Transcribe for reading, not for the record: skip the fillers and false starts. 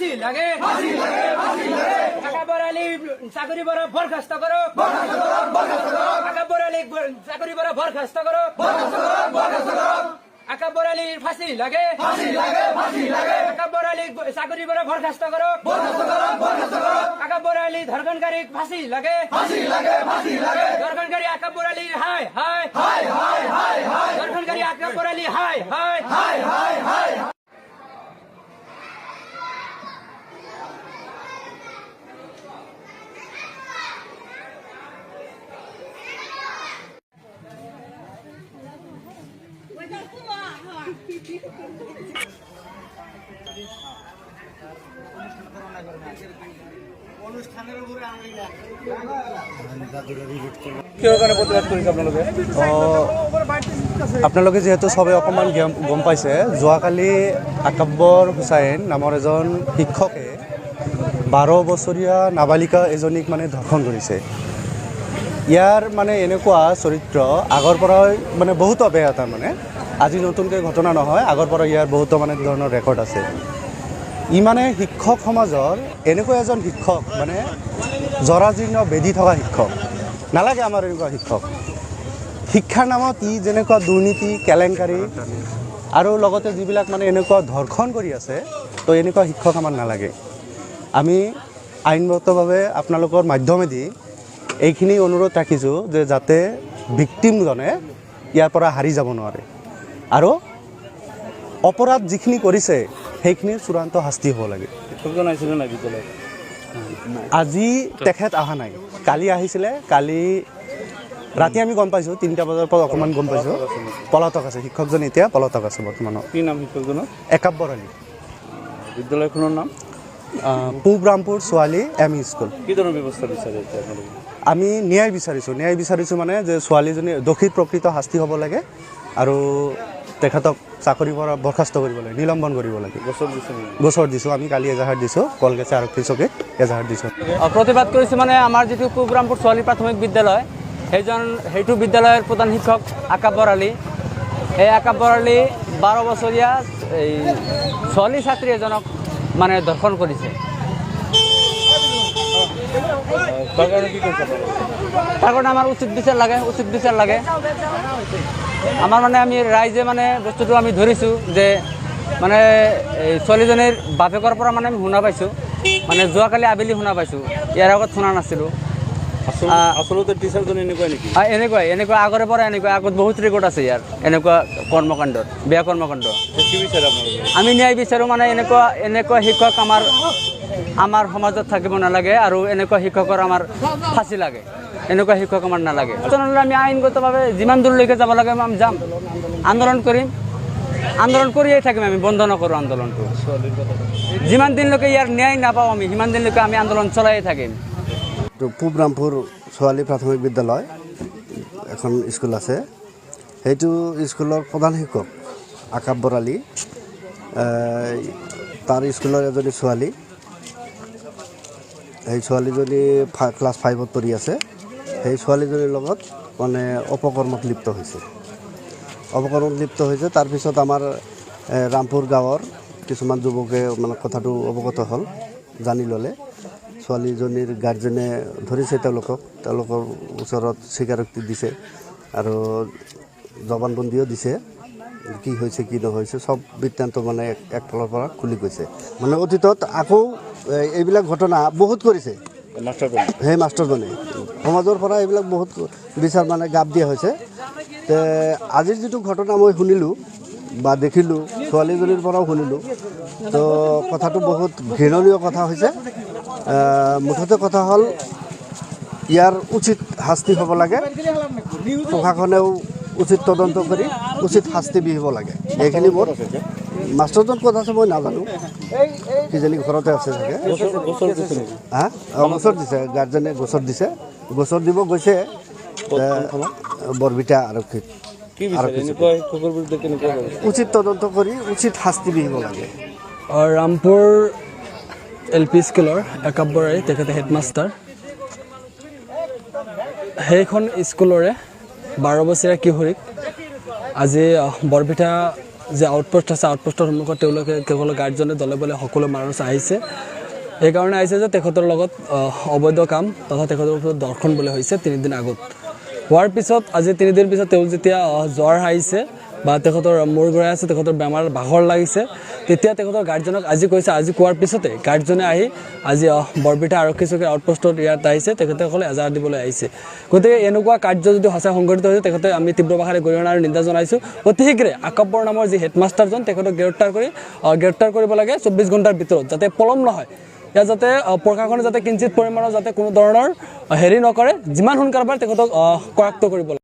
ফাঁসি লাগে আকাব্বর আলী চাকরি বড় বরখাস্ত করো আকাব্বর আলী চাকরি বড় বরখাস্ত করো আকাব্বর আলী ফাঁসি লাগে আকাব্বর আলী চাকরি বড় বরখাস্ত করো আকাব্বর আলী ধর্ষণকারী ফাঁসি লাগে ধর্ষণকারী আকাব্বর আলী হায় হায় ধর্ষণকারী আকাব্বর আলী হায় হায় আপোনালোকে যিহেতু সবে অকণমান গম পাইছে, যোৱাকালি আকাব্বৰ হুছাইন নামৰ এজন শিক্ষকে 12 বছৰীয়া নাবালিকা এজনীক মানে ধৰ্ষণ কৰিছে। ইয়াৰ মানে এনেকুৱা চৰিত্ৰ আগৰ পৰাই মানে বহুত বেয়া, তাৰ মানে আজি নতুনকৈ ঘটনা নহয়, আগৰ পৰা ইয়াৰ বহুতো মানে ধৰণৰ ৰেকৰ্ড আছে। ই মানে শিক্ষক সমাজৰ এনেকুৱা এজন শিক্ষক, মানে জৰাজীৰ্ণ বেদি থকা শিক্ষক নালাগে আমাৰ এনেকুৱা শিক্ষক। শিক্ষাৰ নামত ই যেনেকুৱা দুৰ্নীতি কেলেংকাৰী আৰু লগতে যিবিলাক মানে এনেকুৱা ধৰ্ষণ কৰি আছে, তো এনেকুৱা শিক্ষক আমাৰ নালাগে। আমি আইনগতভাৱে আপোনালোকৰ মাধ্যমেদি এইখিনি অনুৰোধ ৰাখিছোঁ যে যাতে ভিক্টিমজনে ইয়াৰ পৰা হাৰি যাব নোৱাৰে আৰু অপৰাধ যিখিনি কৰিছে সেইখিনিৰ চূড়ান্ত শাস্তি হ'ব লাগে। আজি তেখেত অহা নাই, কালি আহিছিলে। কালি ৰাতি আমি গম পাইছোঁ, 3টা বজাৰ পৰা অকণমান গম পাইছোঁ পলাতক আছে। শিক্ষকজন এতিয়া পলাতক আছে বৰ্তমানত। কি নাম শিক্ষকজনৰ? একাব্বৰ আলী। বিদ্যালয়খনৰ নাম পূব ৰামপুৰ ছোৱালী এম ই স্কুল। কি ধৰণৰ ব্যৱস্থা বিচাৰে আপোনালোকে? আমি ন্যায় বিচাৰিছোঁ মানে যে ছোৱালীজনী দোষীৰ প্ৰকৃত শাস্তি হ'ব লাগে আৰু তেখেতক চাকৰিৰ পৰা বৰখাস্ত কৰিব লাগে, নিলম্বন কৰিব লাগে। গোচৰ দিছোঁ আমি, কালি এজাহাৰ দিছোঁ, কলগেছে আৰক্ষী চকীত এজাহাৰ দিছোঁ। প্ৰতিবাদ কৰিছোঁ মানে আমাৰ যিটো পূব ৰামপুৰ ছোৱালী প্ৰাথমিক বিদ্যালয়, সেইটো বিদ্যালয়ৰ প্ৰধান শিক্ষক আকাব্বৰ আলী। এই আকাব্বৰ আলী 12 বছৰীয়া এই ছোৱালী ছাত্ৰী এজনক মানে ধৰ্ষণ কৰিছে। তাৰ কাৰণে আমাৰ উচিত বিচাৰ লাগে। আমাৰ মানে আমি ৰাইজে মানে বস্তুটো আমি ধৰিছোঁ যে মানে এই ছোৱালীজনীৰ বাপেকৰ পৰা মানে আমি শুনা পাইছোঁ, মানে যোৱাকালি আবেলি শুনা পাইছোঁ, ইয়াৰ আগত শুনা নাছিলোঁ। আচলতে টিচাৰজন এনেকুৱাই নেকি? এনেকুৱা আগৰে পৰা এনেকুৱা, আগত বহুত ৰেকৰ্ড আছে ইয়াৰ এনেকুৱা কৰ্মকাণ্ডৰ, বেয়া কৰ্মকাণ্ড। কি বিচাৰে আপোনালোকে? আমি ন্যায় বিচাৰোঁ। মানে এনেকুৱা শিক্ষক আমাৰ সমাজত থাকিব নালাগে আৰু এনেকুৱা শিক্ষকৰ আমাৰ ফাঁচি লাগে। এনেকুৱা শিক্ষক আমাৰ নালাগে। তেনেহ'লে আমি আইনগতভাৱে যিমান দূৰলৈকে যাব লাগে আমি যাম, আন্দোলন কৰিয়েই থাকিম। আমি বন্ধ নকৰোঁ আন্দোলনটো। যিমান দিনলৈকে ইয়াৰ ন্যায় নাপাওঁ আমি, সিমান দিনলৈকে আমি আন্দোলন চলাইয়ে থাকিম। পূব ৰামপুৰ ছোৱালী প্ৰাথমিক বিদ্যালয় এখন স্কুল আছে, সেইটো স্কুলৰ প্ৰধান শিক্ষক আকাব্বৰ আলী, তাৰ স্কুলৰ এজনী ছোৱালী, সেই ছোৱালীজনী ক্লাছ 5ত পঢ়ি আছে। সেই ছোৱালীজনীৰ লগত মানে অপকৰ্মত লিপ্ত হৈছে। তাৰপিছত আমাৰ ৰামপুৰ গাঁৱৰ কিছুমান যুৱকে মানে কথাটো অৱগত হ'ল, জানি ল'লে। ছোৱালীজনীৰ গাৰ্জেনে ধৰিছে তেওঁলোকৰ ওচৰত স্বীকাৰোক্তি দিছে আৰু জবানবন্দীও দিছে, কি হৈছে কি নহৈছে চব বৃত্তান্ত মানে একফালৰ পৰা খুলি গৈছে। মানে অতীতত আকৌ এইবিলাক ঘটনা বহুত কৰিছে সেই মাষ্টৰজনে। সমাজৰ পৰা এইবিলাক বহুত বিচাৰ মানে গাপ দিয়া হৈছে। আজিৰ যিটো ঘটনা মই শুনিলোঁ বা দেখিলোঁ, ছোৱালীজনীৰ পৰাও শুনিলোঁ, তো কথাটো বহুত ঘৃণনীয় কথা হৈছে। মুঠতে কথা হ'ল ইয়াৰ উচিত শাস্তি হ'ব লাগে, প্ৰশাসনেও উচিত তদন্ত কৰি উচিত শাস্তি বিহিব লাগে। এইখিনি মোৰ মাষ্টৰজন ক'ত আছে মই নাজানো, কিজানি ঘৰতে আছে চাগে। গোচৰ দিছে, গাৰ্জেনে গোচৰ দিব গৈছে বৰবিটা আৰক্ষীত। উচিত তদন্ত কৰি উচিত শাস্তি বিহিব লাগে। ৰামপুৰ LP স্কুলৰ একাব্বৰ আলী, তেখেতে হেডমাষ্টাৰ। সেইখন স্কুলৰে 12 বছৰীয়া কিশোৰীক আজি বৰপিঠা যে আউটপোষ্ট আছে আউটপোষ্টৰ সন্মুখত তেওঁলোকে কেৱল গাৰ্জেনে দলে বলে সকলো মানুহ আহিছে এইকাৰণে আহিছে যে তেখেতৰ লগত অবৈধ কাম তথা তেখেতৰ ওপৰত দৰ্শন বুলি হৈছে 3 দিন আগত হোৱাৰ পিছত আজি 3 দিন পিছত তেওঁ যেতিয়া জ্বৰ আহিছে বা তেখেতৰ মূৰ ঘূৰাই আছে তেখেতৰ বেমাৰ ভাগৰ লাগিছে তেতিয়া তেখেতৰ গাৰ্জেনক আজি কৈছে আজি কোৱাৰ পিছতে গাৰ্জেনে আহি আজি বৰবিঠা আৰক্ষী চকীৰ আউটপোষ্টত ইয়াত আহিছে তেখেতে ক'লে এজাহাৰ দিবলৈ আহিছে গতিকে এনেকুৱা কাৰ্য যদি সঁচা সংঘটিত হৈছে তেখেতে আমি তীব্ৰ ভাষাৰে গৰিহণা আৰু নিন্দা জনাইছোঁ অতি শীঘ্ৰে আকাব্বৰ নামৰ যি হেডমাষ্টাৰজন তেখেতক গ্ৰেপ্তাৰ কৰিব লাগে 24 ঘণ্টাৰ ভিতৰত যাতে পলম নহয় ইয়াত যাতে প্ৰশাসনে যাতে কিঞ্চিত পৰিমাণৰ যাতে কোনো ধৰণৰ হেৰি নকৰে যিমান সোনকালে পাৰে তেখেতক কৰায়ত্ব কৰিব লাগে